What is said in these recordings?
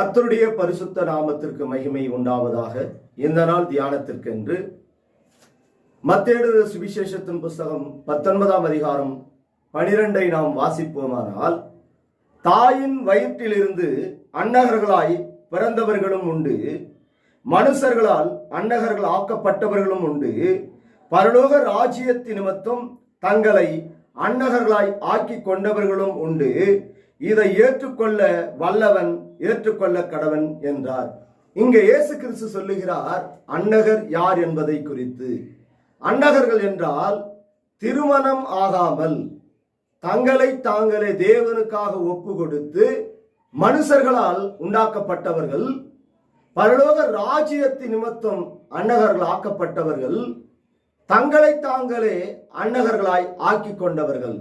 கர்த்தருடைய பரிசுத்த நாமத்திற்கு மகிமை உண்டாவதாக. இந்த நாள் தியானத்திற்கென்று மத்தேயு சுவிசேஷத்தின் புஸ்தகம் 19ஆம் அதிகாரம் 12 நாம் வாசிப்போமானால், தாயின் வயிற்றிலிருந்து அன்னகர்களாய் பிறந்தவர்களும் உண்டு, மனுஷர்களால் அன்னகர்கள் ஆக்கப்பட்டவர்களும் உண்டு, பரலோக ராஜ்யத்தின் நிமித்தம் தங்களை அன்னகர்களாய் ஆக்கி கொண்டவர்களும் உண்டு, இதை ஏற்றுக்கொள்ள வல்லவன் ஏற்றுக்கொள்ள கடவன் என்றார். இங்கே இயேசு கிறிஸ்து சொல்லுகிறார் அன்னகர் யார் என்பதை குறித்து. அன்னகர்கள் என்றால் திருமணம் ஆகாமல் தங்களை தாங்களே தேவனுக்காக ஒப்பு கொடுத்து மனுஷர்களால் உண்டாக்கப்பட்டவர்கள், பரலோக ராஜ்யத்தின் நிமித்தம் அன்னகர்கள் ஆக்கப்பட்டவர்கள், தங்களை தாங்களே அன்னகர்களாய் ஆக்கி கொண்டவர்கள்.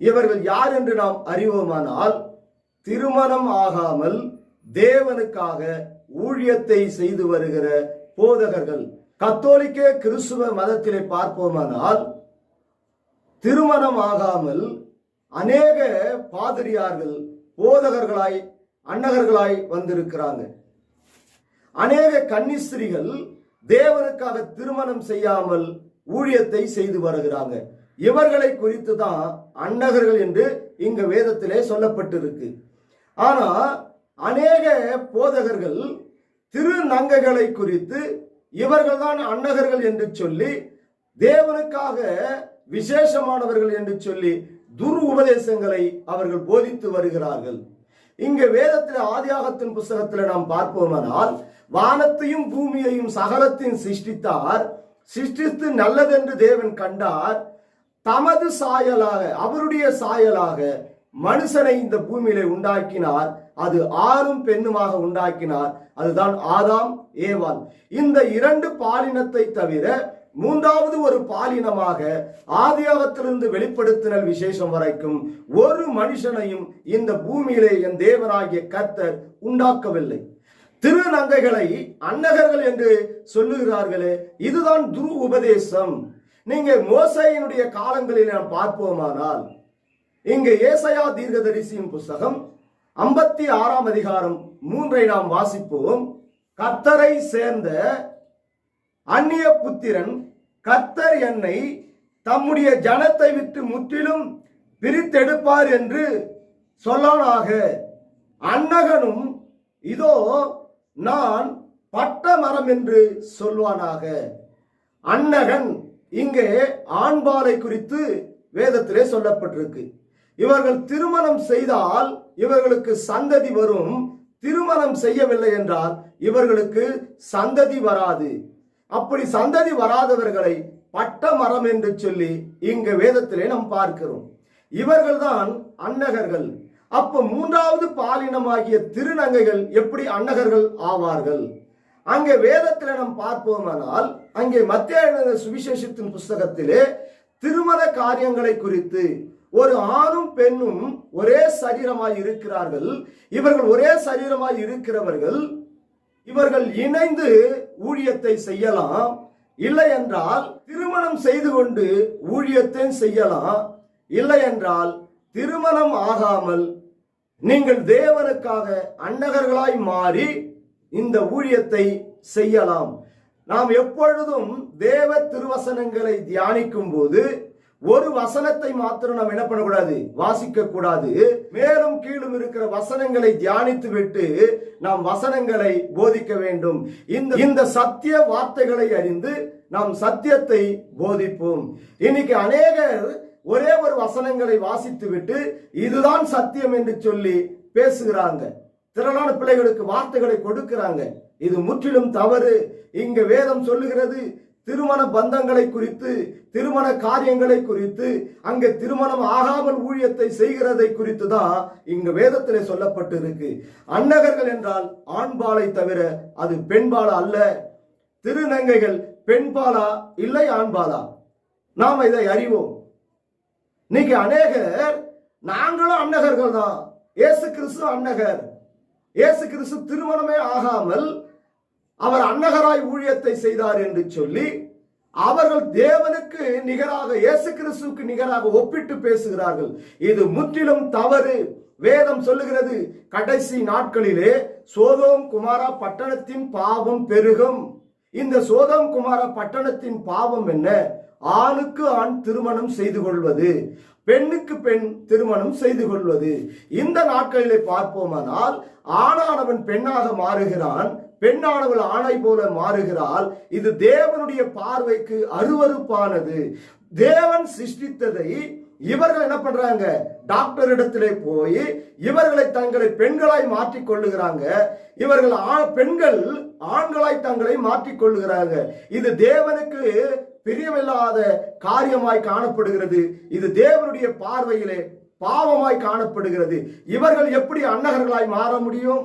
இவர்கள் யார் என்று நாம் அறிவோமானால், திருமணம் ஆகாமல் தேவனுக்காக ஊழியத்தை செய்து வருகிற போதகர்கள். கத்தோலிக்க கிறிஸ்துவ மதத்திலே பார்ப்போமானால், திருமணம் ஆகாமல் அநேக பாதிரியார்கள் போதகர்களாய் அன்னகர்களாய் வந்திருக்கிறாங்க. அநேக கன்னிஸ்திரிகள் தேவனுக்காக திருமணம் செய்யாமல் ஊழியத்தை செய்து வருகிறாங்க. இவர்களை குறித்து தான் அன்னகர்கள் என்று இங்க வேதத்திலே சொல்லப்பட்டிருக்கு. ஆனா அநேக போதகர்கள் திருநங்கைகளை குறித்து இவர்கள்தான் அன்னகர்கள் என்று சொல்லி, தேவனுக்காக விசேஷமானவர்கள் என்று சொல்லி துர் உபதேசங்களை அவர்கள் போதித்து வருகிறார்கள். இங்க வேதத்தில் ஆதியாகத்தின் புஸ்தகத்தில் நாம் பார்ப்போமானால், வானத்தையும் பூமியையும் சகலத்தையும் சிருஷ்டித்தார், சிருஷ்டித்து நல்லதென்று தேவன் கண்டார், தமது சாயலாக அவருடைய சாயலாக மனுஷனை இந்த பூமியிலே உண்டாக்கினார், அது ஆணும் பெண்ணுமாக உண்டாக்கினார். அதுதான் ஆதாம் ஏவாள். இந்த இரண்டு பாலினத்தை தவிர மூன்றாவது ஒரு பாலினமாக ஆதியாகத்திலிருந்து வெளிப்படுத்தினல் விசேஷம் வரைக்கும் ஒரு மனுஷனையும் இந்த பூமியிலே என் தேவனாகிய கர்த்தர் உண்டாக்கவில்லை. திருநங்கைகளை அன்னகர்கள் என்று சொல்லுகிறார்களே, இதுதான் துரு உபதேசம். நீங்க மோசேயினுடைய காலங்களில் நாம் பார்ப்போமானால், இங்க ஏசாயா தீர்க்கதரிசியின் புஸ்தகம் 56ஆம் அதிகாரம் 3 நாம் வாசிப்போம். கர்த்தரை சேர்ந்த அந்நிய புத்திரன் கர்த்தர் என்னை தம்முடைய ஜனத்தை விட்டு முற்றிலும் பிரித்தெடுப்பார் என்று சொல்லானாக. அன்னகனும் இதோ நான் பட்ட மரம் என்று சொல்வானாக. அன்னகன் இங்கே ஆண்பாலை குறித்து வேதத்திலே சொல்லப்பட்டிருக்கு. இவர்கள் திருமணம் செய்தால் இவர்களுக்கு சந்ததி வரும், திருமணம் செய்யவில்லை என்றால் இவர்களுக்கு சந்ததி வராது. அப்படி சந்ததி வராதவர்களை பட்ட மரம் என்று சொல்லி இங்க வேதத்திலே நாம் பார்க்கிறோம். இவர்கள்தான் அன்னகர்கள். அப்ப மூன்றாவது பாலினமாகிய திருநங்கைகள் எப்படி அன்னகர்கள் ஆவார்கள்? அங்கே வேதத்தில் நாம் பார்ப்போமானால், அங்கே மத்தேயு சுவிசேஷத்தின் புஸ்தகத்திலே திருமண காரியங்களை குறித்து, ஒரு ஆணும் பெண்ணும் ஒரே சரீரமாய் இருக்கிறார்கள், இவர்கள் ஒரே சரீரமாய் இருக்கிறவர்கள், இவர்கள் இணைந்து ஊழியத்தை செய்யலாம், இல்லை என்றால் திருமணம் செய்து கொண்டு ஊழியத்தை செய்யலாம், இல்லை என்றால் திருமணம் ஆகாமல் நீங்கள் தேவனுக்காக அன்னகர்களாய் மாறி இந்த ஊழியத்தை செய்யலாம். நாம் எப்பொழுதும் தேவ திருவசனங்களை தியானிக்கும் போது ஒரு வசனத்தை மாத்திரம் நாம் என்ன பண்ணக்கூடாது, வாசிக்க கூடாது. மேலும் கீழும் இருக்கிற வசனங்களை தியானித்து விட்டு நாம் வசனங்களை போதிக்க வேண்டும். இந்த சத்திய வார்த்தைகளை அறிந்து நாம் சத்தியத்தை போதிப்போம். இன்னைக்கு அநேகர் ஒரே ஒரு வசனங்களை வாசித்து விட்டு இதுதான் சத்தியம் என்று சொல்லி பேசுகிறாங்க. திரளான பிள்ளைகளுக்கு வார்த்தைகளை கொடுக்கிறாங்க. இது முற்றிலும் தவறு. இங்க வேதம் சொல்லுகிறது திருமண பந்தங்களை குறித்து, திருமண காரியங்களை குறித்து, அங்கே திருமணம் ஆகாமல் ஊழியத்தை செய்கிறதை குறித்து தான் இங்க வேதத்திலே சொல்லப்பட்டு இருக்கு. அன்னகர்கள் என்றால் ஆண்பாலை தவிர அது பெண்பாலா அல்ல. திருநங்கைகள் பெண்பாலா இல்லை ஆண்பாலா? நாம் இதை அறிவோம். இன்னைக்கு அநேகர் நாங்களும் அன்னகர்கள் தான், இயேசு கிறிஸ்து அன்னகர், இயேசு கிறிஸ்து திருமணமே ஆகாமல் அவர் அன்னகராய் ஊழியத்தை செய்தார் என்று சொல்லி அவர்கள் தேவனுக்கு நிகராக, இயேசு கிறிஸ்துவுக்கு நிகராக ஒப்பிட்டு பேசுகிறார்கள். இது முற்றிலும் தவறு. வேதம் சொல்லுகிறது, கடைசி நாட்களிலே சோதோம் குமாரா பட்டணத்தின் பாவம் பெருகும். இந்த சோதோம் குமாரா பட்டணத்தின் பாவம் என்ன? ஆணுக்கு ஆண் திருமணம் செய்து கொள்வது, பெண்ணுக்கு பெண் திருமணம் செய்து கொள்வது. இந்த நாட்களிலே பார்ப்போமானால் ஆணானவன் பெண்ணாக மாறுகிறான், பெண்ணானவள் ஆணை போல மாறுகிறாள். இது தேவனுடைய பார்வைக்கு அருவருப்பானது. தேவன் சிருஷ்டித்ததை இவர்கள் என்ன பண்றாங்க? டாக்டர் இடத்திலே போய் இவர்களை தங்களை பெண்களாய் மாற்றிக் கொள்ளுகிறாங்க. இவர்கள் பெண்கள் ஆண்களாய் தங்களை மாற்றிக் கொள்ளுகிறாங்க. இது தேவனுக்கு பிரியமில்லாத காரியமாய் காணப்படுகிறது. இது தேவனுடைய பார்வையிலே பாவமாய் காணப்படுகிறது. இவர்கள் எப்படி அன்னகர்களாய் மாற முடியும்?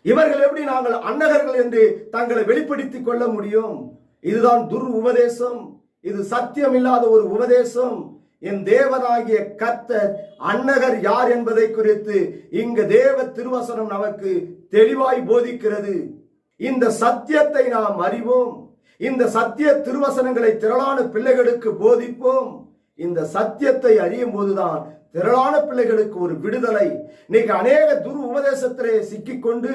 இவர்கள் எப்படி நாங்கள் அன்னகர்கள் என்று தங்களை வெளிப்படுத்திக் கொள்ள முடியும்? இதுதான் துர் உபதேசம். இது சத்தியம் இல்லாத ஒரு உபதேசம். என் தேவனாகிய கர்த்தர் அன்னகர் யார் என்பதை குறித்து இங்கு தேவ திருவசனம் நமக்கு தெளிவாய் போதிக்கிறது. இந்த சத்தியத்தை நாம் அறிவோம். இந்த சத்திய திருவசனங்களை திரளான பிள்ளைகளுக்கு போதிப்போம். இந்த சத்தியத்தை அறியும் போதுதான் திரளான பிள்ளைகளுக்கு ஒரு விடுதலை. இன்னைக்கு அநேக துர் உபதேசத்திலே சிக்கிக்கொண்டு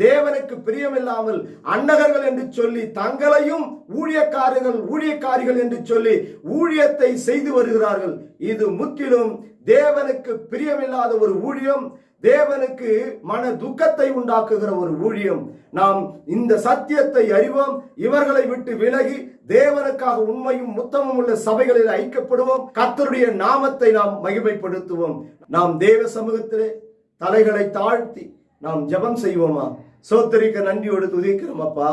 தேவனுக்கு பிரியமில்லாமல் அன்னகர்கள் என்று சொல்லி தங்களையும் ஊழியக்காரிகள் என்று சொல்லி ஊழியத்தை செய்து வருகிறார்கள். இது முற்றிலும் தேவனுக்கு பிரியமில்லாத ஒரு ஊழியம், தேவனுக்கு மன துக்கத்தை உண்டாக்குகிற ஒரு ஊழியம். நாம் இந்த சத்தியத்தை அறிவோம். இவர்களை விட்டு விலகி தேவனுக்காக உண்மையும் முத்தமும் உள்ள சபைகளில் ஐக்கியப்படுவோம். கர்த்தருடைய நாமத்தை நாம் மகிமைப்படுத்துவோம். நாம் தேவ சமூகத்திலே தலைகளை தாழ்த்தி நாம் ஜெபம் செய்வோமா? சோத்தரிக்க நன்றியோடு துதிக்கிறோம். அப்பா,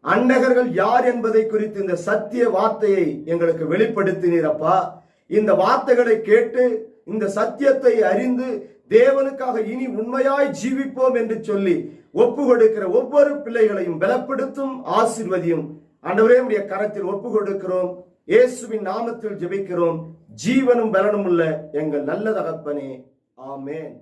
அன்னகர்கள் யார் என்பதை குறித்து இந்த சத்திய வார்த்தையை எங்களுக்கு வெளிப்படுத்தினீரப்பா. இந்த வார்த்தைகளை கேட்டு இந்த சத்தியத்தை அறிந்து தேவனுக்காக இனி உண்மையாய் ஜீவிப்போம் என்று சொல்லி ஒப்பு கொடுக்கிற ஒவ்வொரு பிள்ளைகளையும் பலப்படுத்தும், ஆசீர்வதியும். ஆண்டவரே, உம்முடைய கரத்தில் ஒப்பு கொடுக்கிறோம். இயேசுவின் நாமத்தில் ஜெபிக்கிறோம். ஜீவனும் பலனும் உள்ள எங்கள் நல்ல தகப்பனே, ஆமென்.